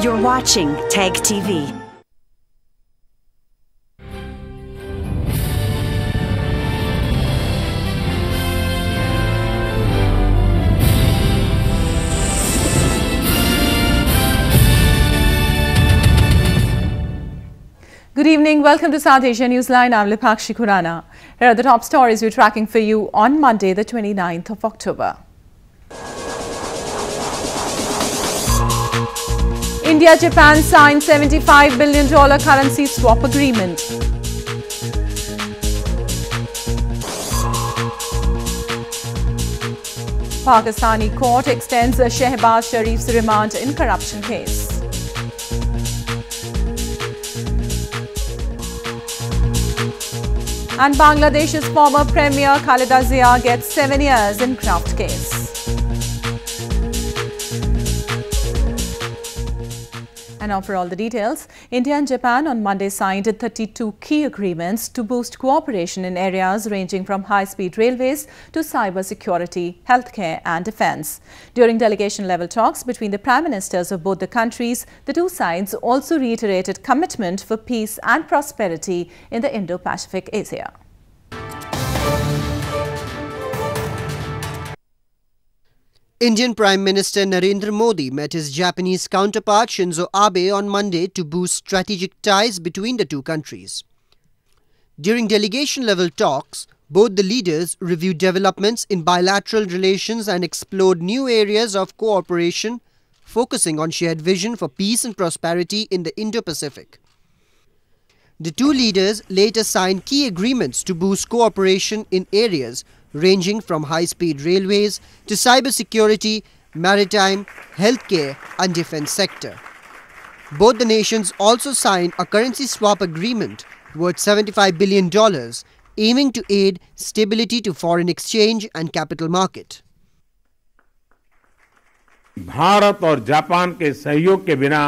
You're watching TAG TV. Good evening. Welcome to South Asia Newsline. I'm Lipakshi Khurana. Here are the top stories we're tracking for you on Monday, the 29th of October. India-Japan signed $75 billion currency swap agreement. Pakistani court extends Shahbaz Sharifs' remand in corruption case. And Bangladesh's former Premier Khaleda Zia gets 7 years in graft case. And now for all the details, India and Japan on Monday signed 32 key agreements to boost cooperation in areas ranging from high-speed railways to cyber security, healthcare and defence. During delegation-level talks between the Prime Ministers of both the countries, the two sides also reiterated commitment for peace and prosperity in the Indo-Pacific area. Indian Prime Minister Narendra Modi met his Japanese counterpart Shinzo Abe on Monday to boost strategic ties between the two countries. During delegation-level talks, both the leaders reviewed developments in bilateral relations and explored new areas of cooperation, focusing on shared vision for peace and prosperity in the Indo-Pacific. The two leaders later signed key agreements to boost cooperation in areas ranging from high-speed railways to cybersecurity, maritime, healthcare and defence sector. Both the nations also signed a currency swap agreement worth $75 billion, aiming to aid stability to foreign exchange and capital market. Bharat और Japan के सहयोग के बिना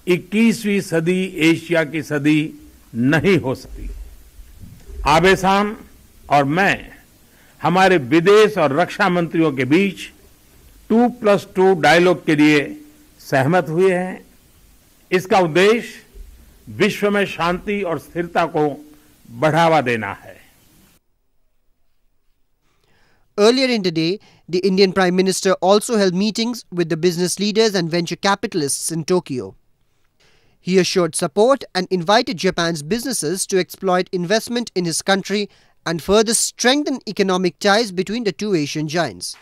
21वीं सदी Asia की सदी नहीं हो सकती। आबे-सान और मैं हमारे विदेश और रक्षा मंत्रियों के बीच 2+2 डायलॉग के लिए सहमत हुए हैं। इसका उद्देश्य विश्व में शांति और स्थिरता को बढ़ावा देना है। Earlier in the day, the Indian Prime Minister also held meetings with the business leaders and venture capitalists in Tokyo. He assured support and invited Japan's businesses to exploit investment in his country and further strengthen economic ties between the two Asian giants.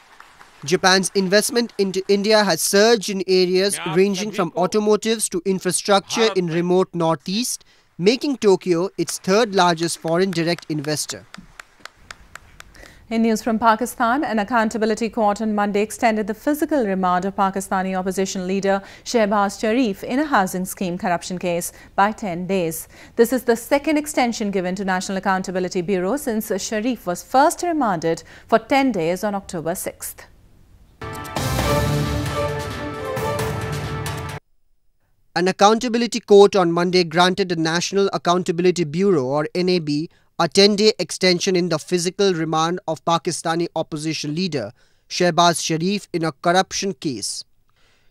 Japan's investment into India has surged in areas ranging from automotives to infrastructure in remote northeast, making Tokyo its third largest foreign direct investor. In news from Pakistan, an accountability court on Monday extended the physical remand of Pakistani opposition leader Shahbaz Sharif in a housing scheme corruption case by 10 days. This is the second extension given to National Accountability Bureau since Sharif was first remanded for 10 days on October 6th. An accountability court on Monday granted the National Accountability Bureau or NAB a 10-day extension in the physical remand of Pakistani opposition leader Shahbaz Sharif in a corruption case.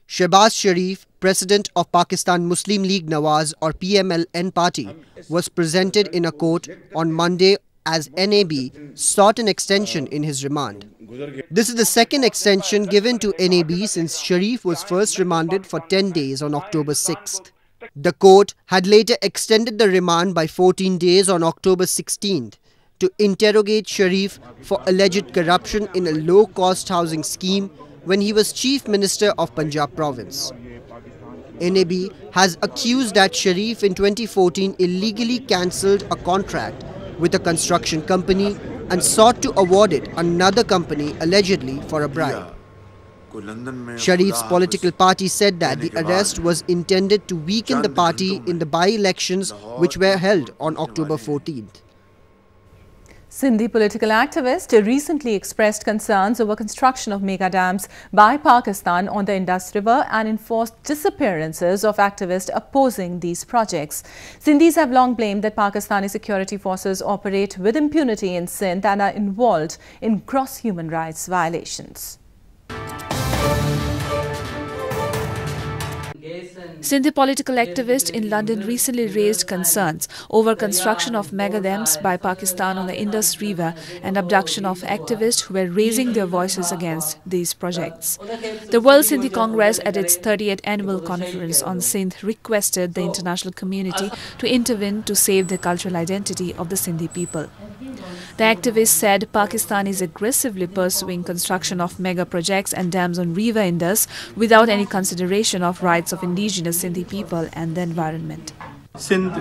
Shahbaz Sharif, president of Pakistan Muslim League Nawaz or PMLN party, was presented in a court on Monday as NAB sought an extension in his remand. This is the second extension given to NAB since Sharif was first remanded for 10 days on October 6th. The court had later extended the remand by 14 days on October 16th to interrogate Sharif for alleged corruption in a low-cost housing scheme when he was Chief Minister of Punjab province. NAB has accused that Sharif in 2014 illegally cancelled a contract with a construction company and sought to award it another company allegedly for a bribe. Sharif's political party said that the arrest was intended to weaken the party in the by-elections which were held on October 14th. Sindhi political activist recently expressed concerns over construction of mega dams by Pakistan on the Indus River and enforced disappearances of activists opposing these projects. Sindhis have long blamed that Pakistani security forces operate with impunity in Sindh and are involved in gross human rights violations. Sindhi political activist in London recently raised concerns over construction of mega dams by Pakistan on the Indus River and abduction of activists who were raising their voices against these projects. The World Sindhi Congress at its 30th annual conference on Sindh requested the international community to intervene to save the cultural identity of the Sindhi people. The activists said Pakistan is aggressively pursuing construction of mega projects and dams on River Indus without any consideration of rights of indigenous Sindhi people and the environment. Sindh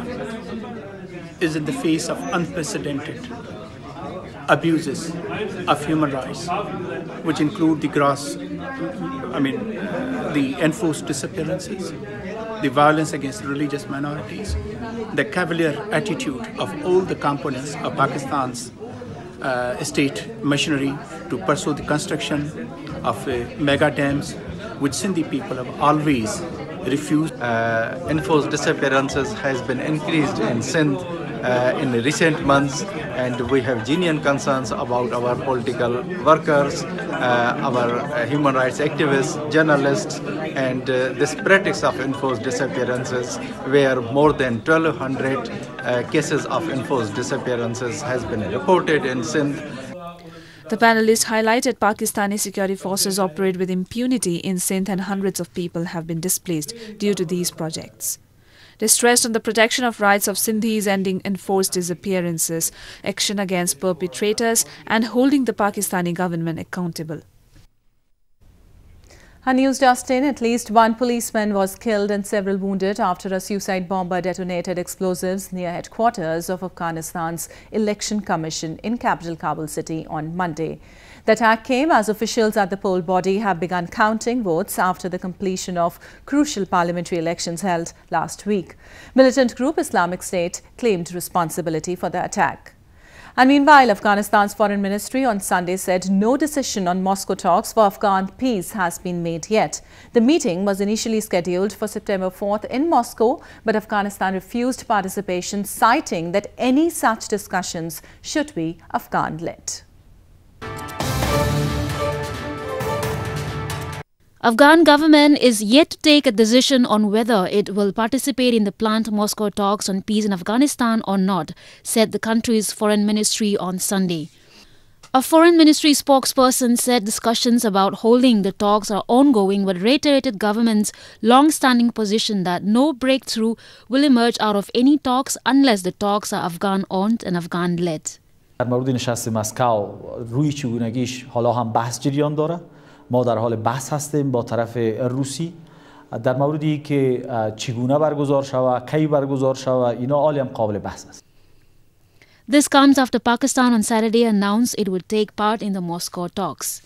is in the face of unprecedented abuses of human rights, which include the the enforced disappearances, the violence against religious minorities, the cavalier attitude of all the components of Pakistan's state machinery to pursue the construction of mega dams, which Sindhi people have always refused. Enforced disappearances has been increased in Sindh in recent months, and we have genuine concerns about our political workers, our human rights activists, journalists, and this practice of enforced disappearances, where more than 1,200 cases of enforced disappearances has been reported in Sindh. The panelists highlighted Pakistani security forces operate with impunity in Sindh and hundreds of people have been displaced due to these projects. They stressed on the protection of rights of Sindhis, ending enforced disappearances, action against perpetrators and holding the Pakistani government accountable. Our news just in, at least one policeman was killed and several wounded after a suicide bomber detonated explosives near headquarters of Afghanistan's Election Commission in capital Kabul city on Monday. The attack came as officials at the poll body have begun counting votes after the completion of crucial parliamentary elections held last week. Militant group Islamic State claimed responsibility for the attack. And meanwhile, Afghanistan's foreign ministry on Sunday said no decision on Moscow talks for Afghan peace has been made yet. The meeting was initially scheduled for September 4th in Moscow, but Afghanistan refused participation, citing that any such discussions should be Afghan-led. Afghan government is yet to take a decision on whether it will participate in the planned Moscow talks on peace in Afghanistan or not, said the country's foreign ministry on Sunday. A foreign ministry spokesperson said discussions about holding the talks are ongoing, but reiterated government's long-standing position that no breakthrough will emerge out of any talks unless the talks are Afghan-owned and Afghan-led. در مورد نشست مسکو روی چگونگیش حالا هم بحث جریان داره. ما در حال بحث هستیم با طرف روسی در موردی که چگونه برگزار شود، کی برگزار شود، اینا عالی هم قابل بحث است. This comes after Pakistan on Saturday announced it would take part in the Moscow talks.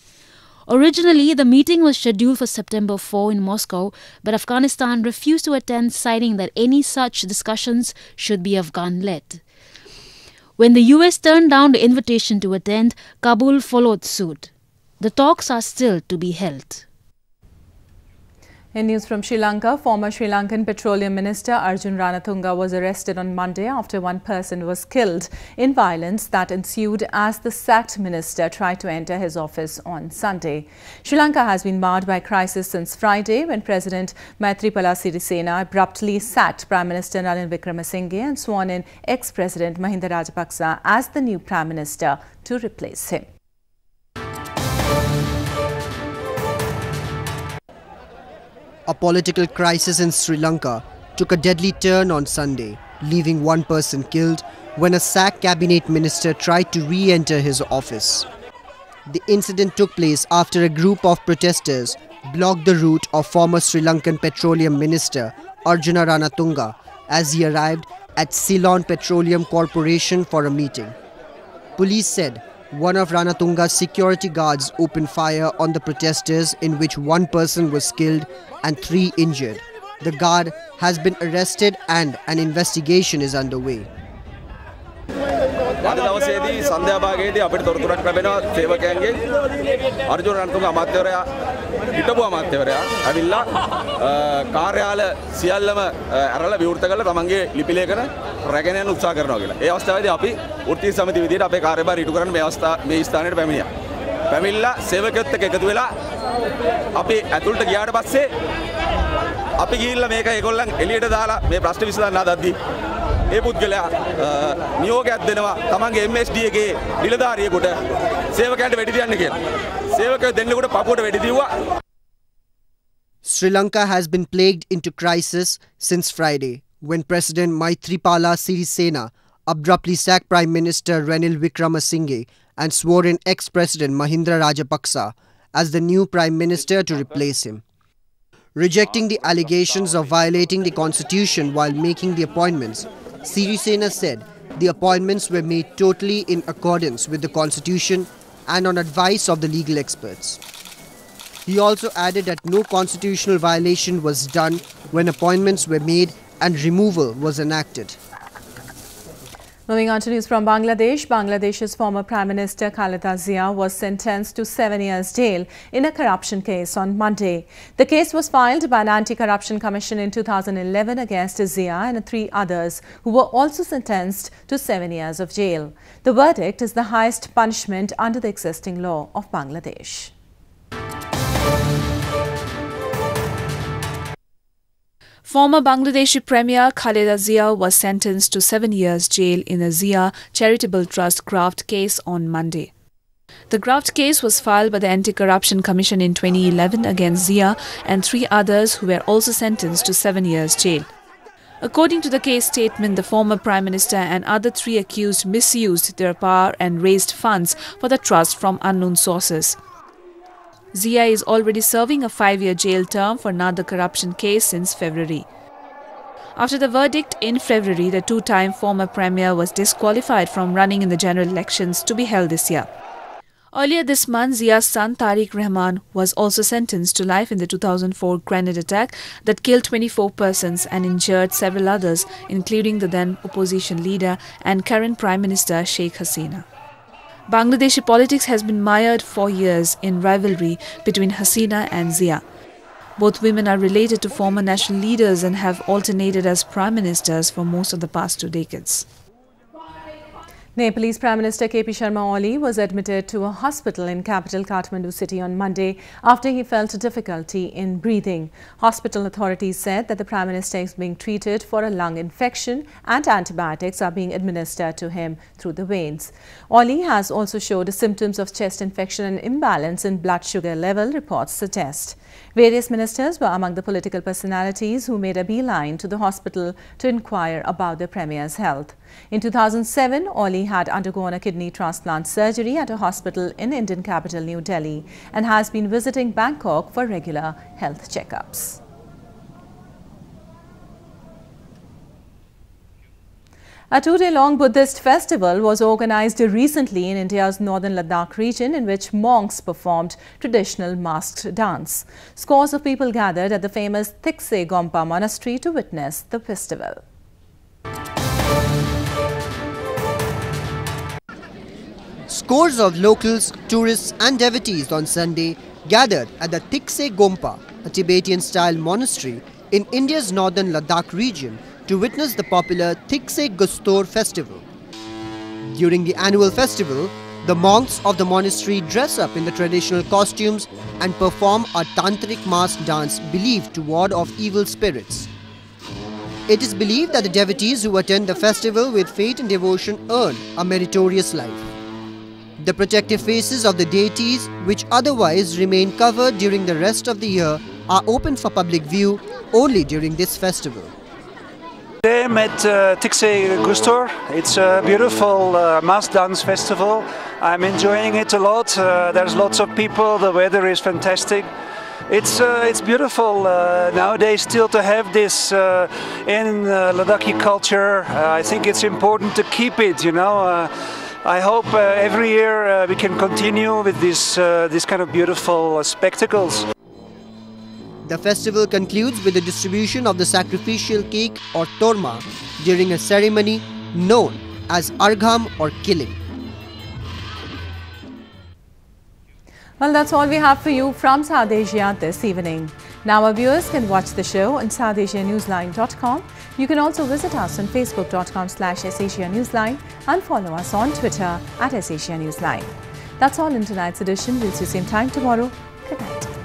Originally, the meeting was scheduled for September 4 in Moscow, but Afghanistan refused to attend, citing that any such discussions should be Afghan-led. When the US turned down the invitation to attend, Kabul followed suit. The talks are still to be held. In news from Sri Lanka, former Sri Lankan Petroleum Minister Arjun Ranatunga was arrested on Monday after one person was killed in violence that ensued as the sacked minister tried to enter his office on Sunday. Sri Lanka has been marred by crisis since Friday when President Maithripala Sirisena abruptly sacked Prime Minister Ranil Wickremesinghe and sworn in ex-President Mahinda Rajapaksa as the new Prime Minister to replace him. A political crisis in Sri Lanka took a deadly turn on Sunday, leaving one person killed when a sacked cabinet minister tried to re-enter his office. The incident took place after a group of protesters blocked the route of former Sri Lankan Petroleum Minister Arjuna Ranatunga as he arrived at Ceylon Petroleum Corporation for a meeting. Police said one of Ranatunga's security guards opened fire on the protesters, in which one person was killed and 3 injured. The guard has been arrested and an investigation is underway. සන්ධ්‍යා භාගයේදී අපිට තොරතුරක් ලැබෙනවා සේවකයන්ගේ අර්ජුන රණතුංග අමාත්‍යවරයා හිටපු අමාත්‍යවරයා ඇවිල්ලා කාර්යාල සියල්ලම අරලා විවෘත කරලා තමන්ගේ ලිපි ලේඛන රැගෙන යන උත්සාහ කරනවා කියලා. ඒ අවස්ථාවේදී අපි වෘත්තීය සමිතිය විදිහට අපේ කාර්යභාරය ඉටු කරන්න මේ ස්ථානයට පැමිණියා. පැමිණිලා සේවකයොත් එක්ක එකතු වෙලා අපි ඇතුළට ගියාට පස්සේ අපි ගිහිල්ලා මේක ඒගොල්ලන් එළියට දාලා මේ ප්‍රශ්න විසඳන්න හදද්දී ඒ පුද්ගලයා නියෝගයක් දෙනවා තමන්ගේ MSD එකේ නිලධාරියෙකුට සේවකයන්ට වෙඩි තියන්න කියලා. සේවකයෝ දෙන්නෙකුට පපුවට වෙඩි දීුවා. Sri Lanka has been plagued into crisis since Friday, when President Maithripala Sirisena abruptly sacked Prime Minister Ranil Wickremesinghe and swore in ex-President Mahinda Rajapaksa as the new Prime Minister to replace him. Rejecting the allegations of violating the constitution while making the appointments, Sirisena said the appointments were made totally in accordance with the constitution and on advice of the legal experts. He also added that no constitutional violation was done when appointments were made and removal was enacted. Moving on to news from Bangladesh, Bangladesh's former Prime Minister Khaleda Zia was sentenced to 7 years jail in a corruption case on Monday. The case was filed by an anti-corruption commission in 2011 against Zia and 3 others who were also sentenced to 7 years of jail. The verdict is the highest punishment under the existing law of Bangladesh. Former Bangladeshi Premier Khaleda Zia was sentenced to 7 years jail in a Zia Charitable Trust graft case on Monday. The graft case was filed by the Anti-Corruption Commission in 2011 against Zia and 3 others who were also sentenced to 7 years jail. According to the case statement, the former Prime Minister and other 3 accused misused their power and raised funds for the trust from unknown sources. Zia is already serving a 5-year jail term for another corruption case since February. After the verdict in February, the 2-time former premier was disqualified from running in the general elections to be held this year. Earlier this month, Zia's son Tariq Rahman was also sentenced to life in the 2004 grenade attack that killed 24 persons and injured several others, including the then opposition leader and current Prime Minister Sheikh Hasina. Bangladeshi politics has been mired for years in rivalry between Hasina and Zia. Both women are related to former national leaders and have alternated as prime ministers for most of the past 2 decades. Nepalese Prime Minister KP Sharma Oli was admitted to a hospital in capital Kathmandu city on Monday after he felt difficulty in breathing. Hospital authorities said that the Prime Minister is being treated for a lung infection and antibiotics are being administered to him through the veins. Oli has also showed symptoms of chest infection and imbalance in blood sugar level, reports suggest. Various ministers were among the political personalities who made a beeline to the hospital to inquire about the Premier's health. In 2007, Oli had undergone a kidney transplant surgery at a hospital in Indian capital New Delhi and has been visiting Bangkok for regular health checkups. A 2-day-long Buddhist festival was organized recently in India's northern Ladakh region, in which monks performed traditional masked dance. Scores of people gathered at the famous Tikse Gompa monastery to witness the festival. Scores of locals, tourists and devotees on Sunday gathered at the Tikse Gompa, a Tibetan-style monastery in India's northern Ladakh region, to witness the popular Tikse Gustor festival. During the annual festival, the monks of the monastery dress up in the traditional costumes and perform a tantric mask dance believed to ward off evil spirits. It is believed that the devotees who attend the festival with faith and devotion earn a meritorious life. The protective faces of the deities, which otherwise remain covered during the rest of the year, are open for public view only during this festival. Today I'm at Tikse Gustor. It's a beautiful mass dance festival. I'm enjoying it a lot. There's lots of people. The weather is fantastic. It's beautiful nowadays still to have this in Ladakhi culture. I think it's important to keep it, you know. I hope every year we can continue with this kind of beautiful spectacles. The festival concludes with the distribution of the sacrificial cake or torma during a ceremony known as Argham or killing. Well, that's all we have for you from South Asia this evening. Now our viewers can watch the show on SouthAsiaNewsline.com. You can also visit us on Facebook.com/SAsiaNewsline and follow us on Twitter @SAsiaNewsline. That's all in tonight's edition. We'll see you same time tomorrow. Good night.